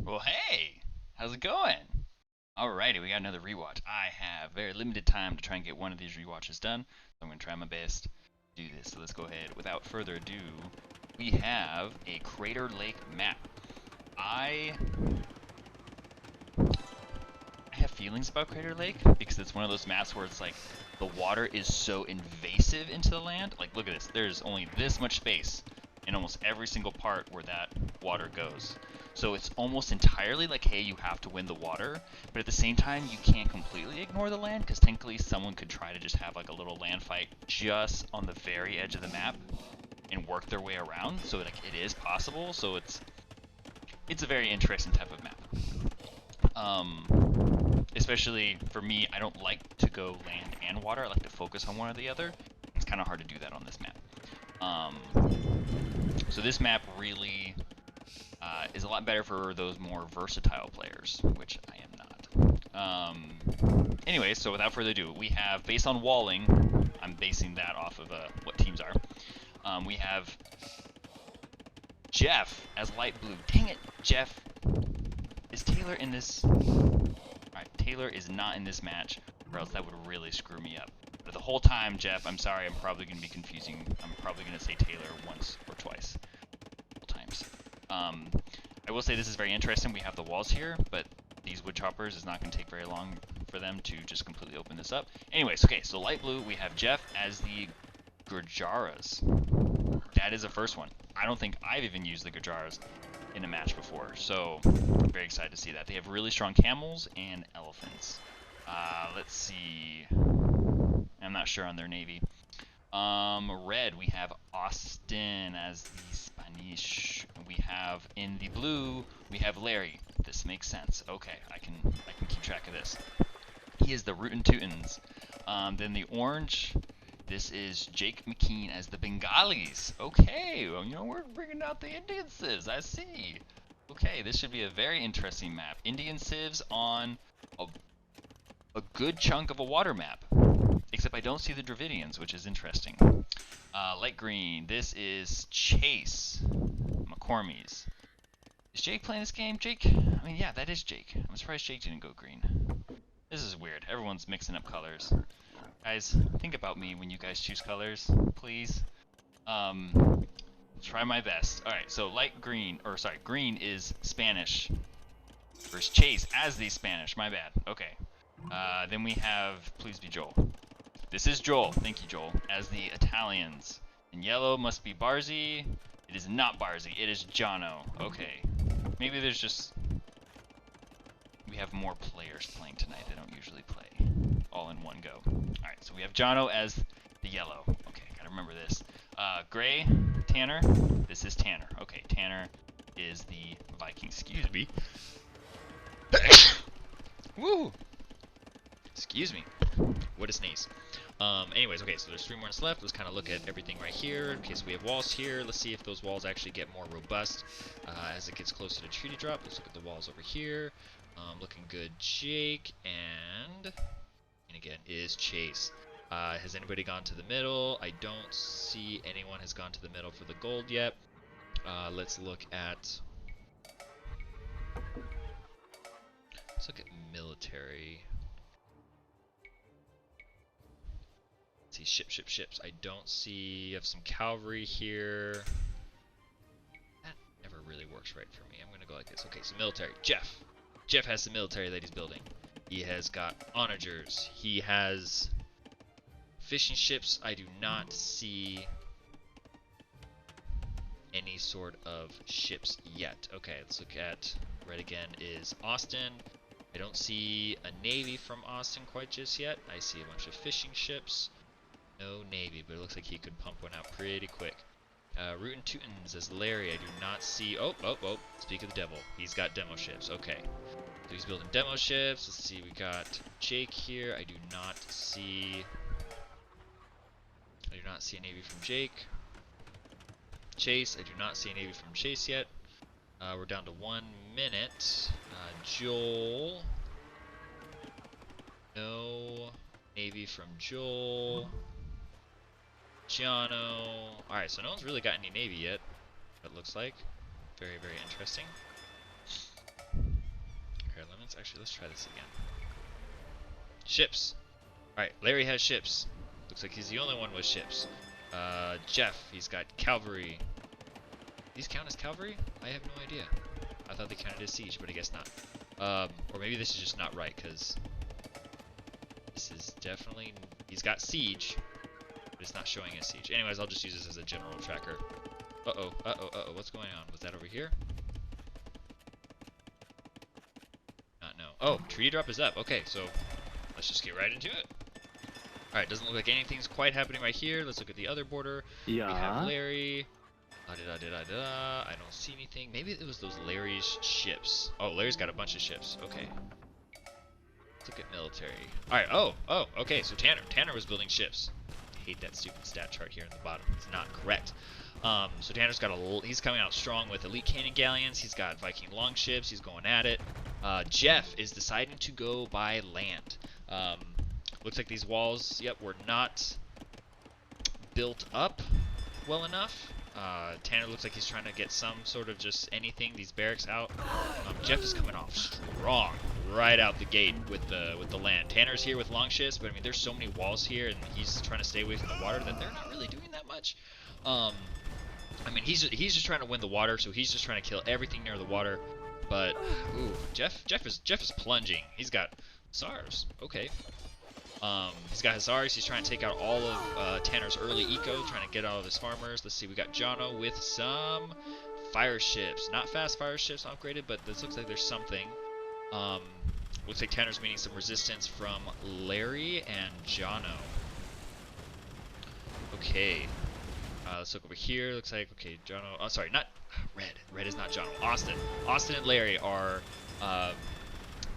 Well, hey, how's it going? Alrighty, we got another rewatch. I have very limited time to try and get one of these rewatches done, so I'm going to try my best to do this. So let's go ahead. Without further ado, we have a Crater Lake map. I have feelings about Crater Lake because it's one of those maps where it's like the water is so invasive into the land. Like, look at this. There's only this much space in almost every single part where that water goes. So it's almost entirely like, hey, you have to win the water, but at the same time, you can't completely ignore the land because technically someone could try to just have like a little land fight just on the very edge of the map and work their way around. So like it is possible. So it's a very interesting type of map. Especially for me, I don't like to go land and water. I like to focus on one or the other. It's kind of hard to do that on this map. So this map really is a lot better for those more versatile players, which I am not. Anyway, so without further ado, we have, based on walling, I'm basing that off of what teams are. We have Jeff as light blue. Dang it, Jeff. Is Taylor in this? Alright, Taylor is not in this match, or else that would really screw me up. But the whole time, Jeff, I'm sorry, I'm probably going to be confusing. I'm probably going to say Taylor once or twice. Multiple times. I will say this is very interesting. We have the walls here, but these wood choppers is not going to take very long for them to just completely open this up. Anyways, okay, so light blue, we have Jeff as the Gujaras. That is the first one. I don't think I've even used the Gujaras in a match before, so I'm very excited to see that. They have really strong camels and elephants. Let's see. I'm not sure on their navy. Red, we have Austin as the Spanish. We have in the blue, we have Larry. This makes sense. Okay, I can keep track of this. He is the Rootin' Tootins. Then the orange, this is Jake McKean as the Bengalis. Okay, well, we're bringing out the Indian civs. I see. Okay, this should be a very interesting map. Indian civs on a good chunk of a water map. Except I don't see the Dravidians, which is interesting. Light green, this is Chase McCormies. Is Jake playing this game? Jake? I mean, yeah, that is Jake. I'm surprised Jake didn't go green. This is weird. Everyone's mixing up colors. Guys, think about me when you guys choose colors, please. Try my best. Alright, so light green, or sorry, green is Spanish. Versus Chase as the Spanish, my bad. Okay. Then we have, please be Joel. This is Joel, thank you Joel, as the Italians. And yellow must be Barzy. It is not Barzy, it is Jono. Okay. Maybe there's just... we have more players playing tonight that don't usually play all in one go. Alright, so we have Jono as the yellow. Okay, gotta remember this. Gray, Tanner. This is Tanner. Okay, Tanner is the Viking. Excuse me. Woo! Excuse me. What a sneeze. Anyways, okay, so there's 3 more left. Let's kind of look at everything right here. Okay, so we have walls here. Let's see if those walls actually get more robust as it gets closer to treaty drop. Let's look at the walls over here. Looking good, Jake, and again is Chase. Has anybody gone to the middle? I don't see anyone has gone to the middle for the gold yet. Let's look at military. See, ships. I don't see. You have some cavalry here. That never really works right for me. I'm gonna go like this. Okay, so military. Jeff. Jeff has some military that he's building. He has got onagers. He has fishing ships. I do not see any sort of ships yet. Okay, let's look at red again is Austin. I don't see a navy from Austin quite just yet. I see a bunch of fishing ships. No navy, but it looks like he could pump one out pretty quick. Rootin' Tootins as Larry. I do not see... Oh. Speak of the devil. He's got demo ships. Okay. So he's building demo ships. Let's see. We got Jake here. I do not see a navy from Jake. Chase. I do not see a navy from Chase yet. We're down to 1 minute. Joel. No navy from Joel. Giano. Alright, so no one's really got any navy yet, it looks like. Very, very interesting. Let's try this again. Ships. Alright, Larry has ships. Looks like he's the only one with ships. Jeff, he's got cavalry. These count as cavalry? I have no idea. I thought they counted as siege, but I guess not. Or maybe this is just not right, because this is definitely... He's got siege, but it's not showing as siege. Anyways, I'll just use this as a general tracker. What's going on? Was that over here? Not no. Oh, treaty drop is up. Okay, so let's just get right into it. Alright, doesn't look like anything's quite happening right here. Let's look at the other border. Yeah. We have Larry. I don't see anything. Maybe it was those Larry's ships. Oh, Larry's got a bunch of ships. Okay. Let's look at military. Alright, okay, so Tanner was building ships. I hate that stupid stat chart here in the bottom. It's not correct. So Tanner's got he's coming out strong with elite cannon galleons. He's got Viking longships. He's going at it. Jeff is deciding to go by land. Looks like these walls, yep, were not built up well enough. Tanner looks like he's trying to get some sort of just anything, these barracks out. Jeff is coming off strong right out the gate with the land. Tanner's here with longships, but I mean there's so many walls here, and he's trying to stay away from the water that they're not really doing that much. I mean he's just trying to win the water, so he's just trying to kill everything near the water. But ooh, Jeff is plunging. He's got Hussars. Okay. He's got Hussars. He's trying to take out all of Tanner's early eco, trying to get all of his farmers. Let's see, we got Jono with some fire ships. Not fast fire ships upgraded, but this looks like there's something. Looks like Tanner's meeting some resistance from Larry and Jono. Okay. Let's look over here. Looks like, okay, Jono. Oh, sorry, not Red. Red is not Jono. Austin and Larry are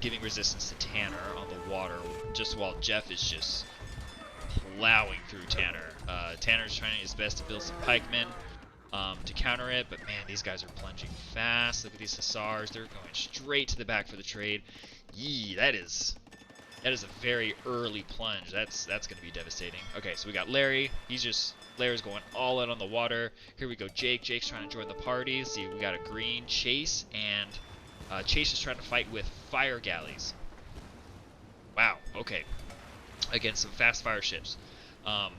giving resistance to Tanner on the water, just while Jeff is just plowing through Tanner. Tanner's trying his best to build some pikemen to counter it, but man, these guys are plunging fast. Look at these Hussars. They're going straight to the back for the trade. Yee, that is a very early plunge. That's going to be devastating. Okay, so we got Larry. Larry's going all out on the water. Here we go, Jake. Jake's trying to join the party. See, we got a green Chase, and Chase is trying to fight with fire galleys. Wow, okay. Against some fast fire ships.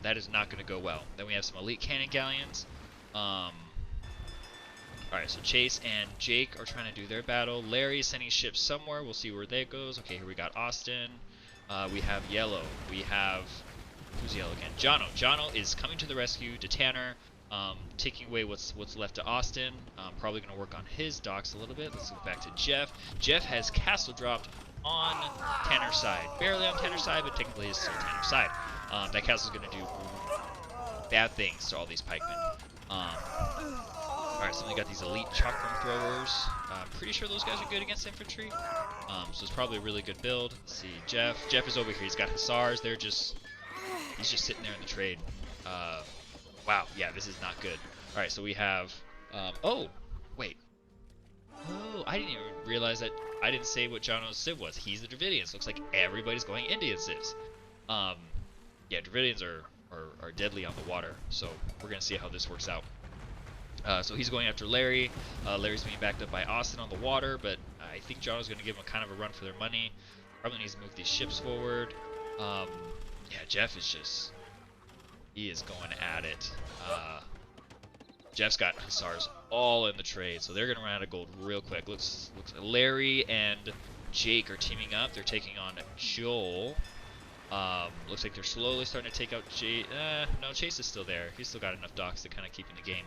That is not going to go well. Then we have some elite cannon galleons. Alright, so Chase and Jake are trying to do their battle. Larry is sending ships somewhere. We'll see where that goes. Okay, here we got Austin. We have Yellow. We have... Who's Yellow again? Jono. Jono is coming to the rescue to Tanner. Taking away what's left to Austin. Probably going to work on his docks a little bit. Let's go back to Jeff. Jeff has castle dropped on Tanner's side. Barely on Tanner's side, but technically it's still Tanner's side. That castle's going to do bad things to all these pikemen. Alright, so we got these elite chakram throwers. I'm pretty sure those guys are good against infantry. So it's probably a really good build. Let's see, Jeff. Jeff is over here. He's got Hussars. He's just sitting there in the trade. Wow, yeah, this is not good. Alright, so we have... oh, wait. Oh, I didn't even realize that... I didn't say what Jono's civ was. He's the Dravidians. Looks like everybody's going Indian civs. Yeah, Dravidians are deadly on the water, so we're going to see how this works out. So he's going after Larry. Larry's being backed up by Austin on the water, but I think Jono's going to give him kind of a run for their money. Probably needs to move these ships forward. Yeah, Jeff is just... He is going at it. Jeff's got Hussars all in the trade, so they're going to run out of gold real quick. Looks like Larry and Jake are teaming up. They're taking on Joel. Looks like they're slowly starting to take out no, Chase is still there. He's still got enough docks to kind of keep in the game.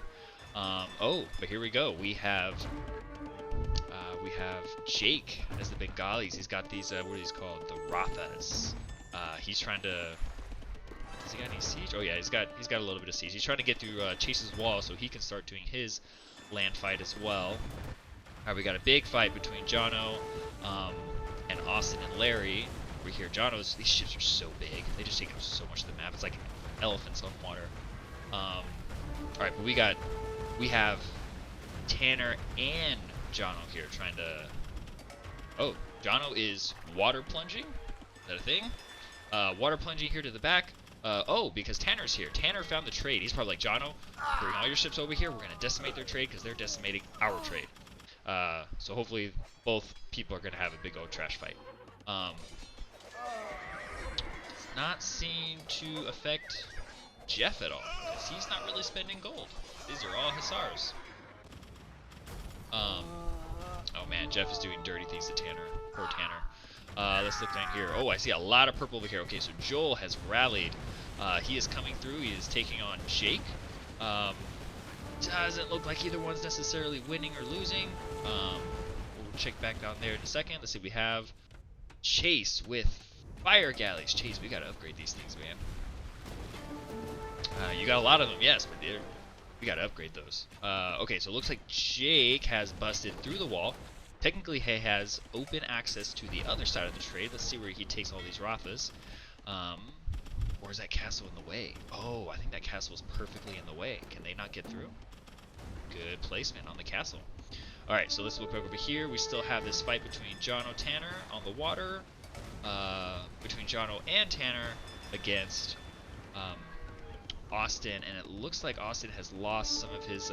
Oh, but here we go. We have Jake as the Bengalis. He's got these, what are these called? The Rathas. He's trying to... Has he got any siege? Oh yeah, he's got a little bit of siege. He's trying to get through Chase's wall so he can start doing his land fight as well. Alright, we got a big fight between Jono and Austin and Larry. Over here, these ships are so big. They just take up so much of the map. It's like elephants on water. Alright, but we have Tanner and Jono here trying to... Oh, Jono is water plunging? Is that a thing? Water plunging here to the back. Oh, because Tanner's here. Tanner found the trade. He's probably like, Jono, bring all your ships over here. We're going to decimate their trade because they're decimating our trade. So hopefully both people are gonna have a big old trash fight. Does not seem to affect Jeff at all, because he's not really spending gold. These are all Hussars. Um, oh man, Jeff is doing dirty things to Tanner. Poor Tanner. Let's look down here. Oh, I see a lot of purple over here. Okay, so Joel has rallied. He is coming through. He is taking on Jake. Um, doesn't look like either one's necessarily winning or losing. We'll check back down there in a second. Let's see, we have Chase with fire galleys. Chase, we gotta upgrade these things, man. You got a lot of them, yes, but we gotta upgrade those. Okay, so it looks like Jake has busted through the wall. Technically, he has open access to the other side of the trade. Let's see where he takes all these Rothas. Or is that castle in the way? Oh, I think that castle is perfectly in the way. Can they not get through? Good placement on the castle. Alright, so let's look back over here. We still have this fight between Jono Tanner on the water. Between Jono and Tanner against Austin, and it looks like Austin has lost some of his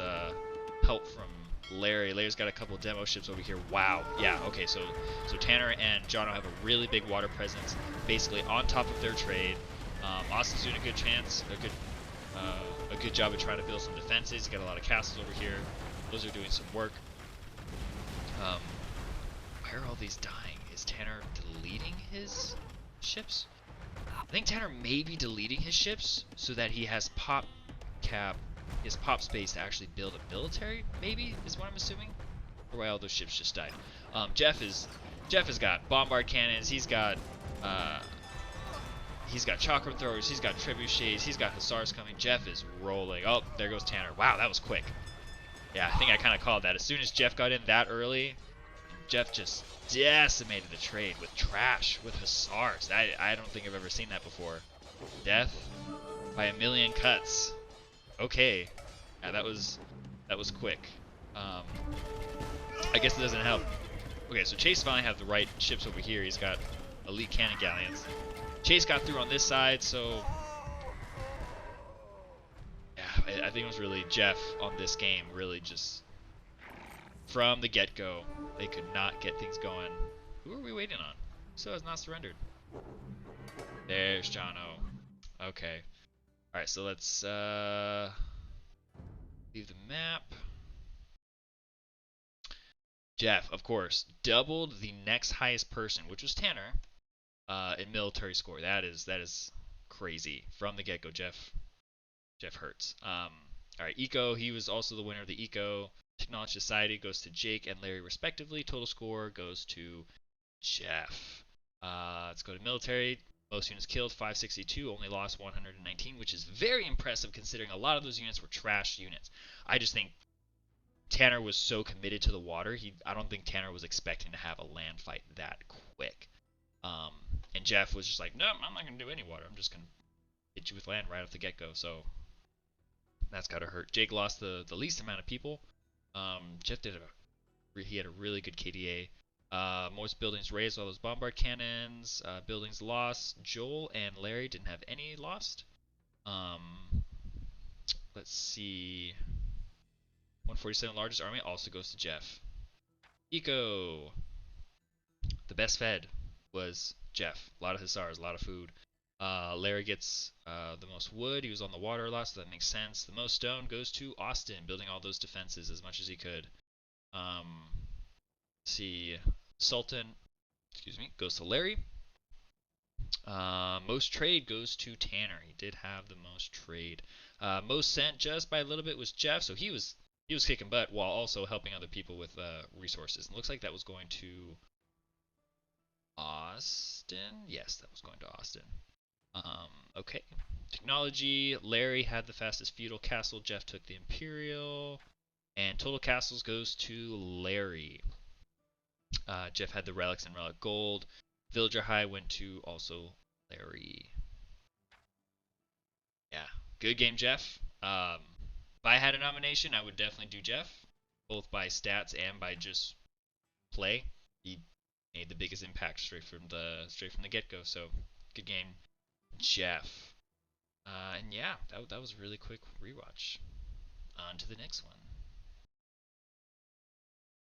help from Larry. Larry's got a couple demo ships over here. Wow. Yeah, okay, so Tanner and Jono have a really big water presence, basically on top of their trade. Austin's doing a good job of trying to build some defenses. He's got a lot of castles over here. Those are doing some work. Why are all these dying? Is Tanner deleting his ships? I think Tanner may be deleting his ships so that he has pop space to actually build a military, maybe, is what I'm assuming. Or why all those ships just died. Jeff has got bombard cannons, he's got chakra throwers, he's got trebuchets, he's got hussars coming. Jeff is rolling. Oh, there goes Tanner. Wow, that was quick. Yeah, I think I kind of called that. As soon as Jeff got in that early, Jeff just decimated the trade with trash, with hussars. I don't think I've ever seen that before. Death by a million cuts. Okay. Yeah, that was quick. I guess it doesn't help. Okay, so Chase finally have the right ships over here. He's got elite cannon galleons. Chase got through on this side, so yeah, I think it was really Jeff on this game really just from the get-go, they could not get things going. Who are we waiting on? So has not surrendered. There's Jono. Okay. Alright, so let's leave the map. Jeff, of course, doubled the next highest person, which was Tanner, in military score. That is crazy. From the get-go, Jeff hurts. Alright, Eco, he was also the winner of the Eco. Technology Society goes to Jake and Larry respectively. Total score goes to Jeff. Let's go to military. Most units killed, 562. Only lost 119, which is very impressive considering a lot of those units were trash units. I just think Tanner was so committed to the water. I don't think Tanner was expecting to have a land fight that quick. And Jeff was just like, no, I'm not going to do any water. I'm just going to hit you with land right off the get-go. So that's got to hurt. Jake lost the least amount of people. Jeff he had a really good KDA. Most buildings raised, all those bombard cannons. Buildings lost. Joel and Larry didn't have any lost. Let's see. 147 largest army also goes to Jeff. Eco. The best fed was Jeff. A lot of hussars, a lot of food. Larry gets the most wood. He was on the water a lot, so that makes sense. The most stone goes to Austin, building all those defenses as much as he could. See, Sultan, goes to Larry. Most trade goes to Tanner. He did have the most trade. Most sent just by a little bit was Jeff, so he was kicking butt while also helping other people with resources. And it looks like that was going to Austin. Yes, that was going to Austin. Okay. Technology. Larry had the fastest feudal castle. Jeff took the imperial. And total castles goes to Larry. Jeff had the relics and relic gold. Villager High went to also Larry. Yeah, good game, Jeff. If I had a nomination, I would definitely do Jeff, both by stats and by just play. He made the biggest impact straight from the get-go. So good game, Jeff. And yeah, that was a really quick rewatch. On to the next one.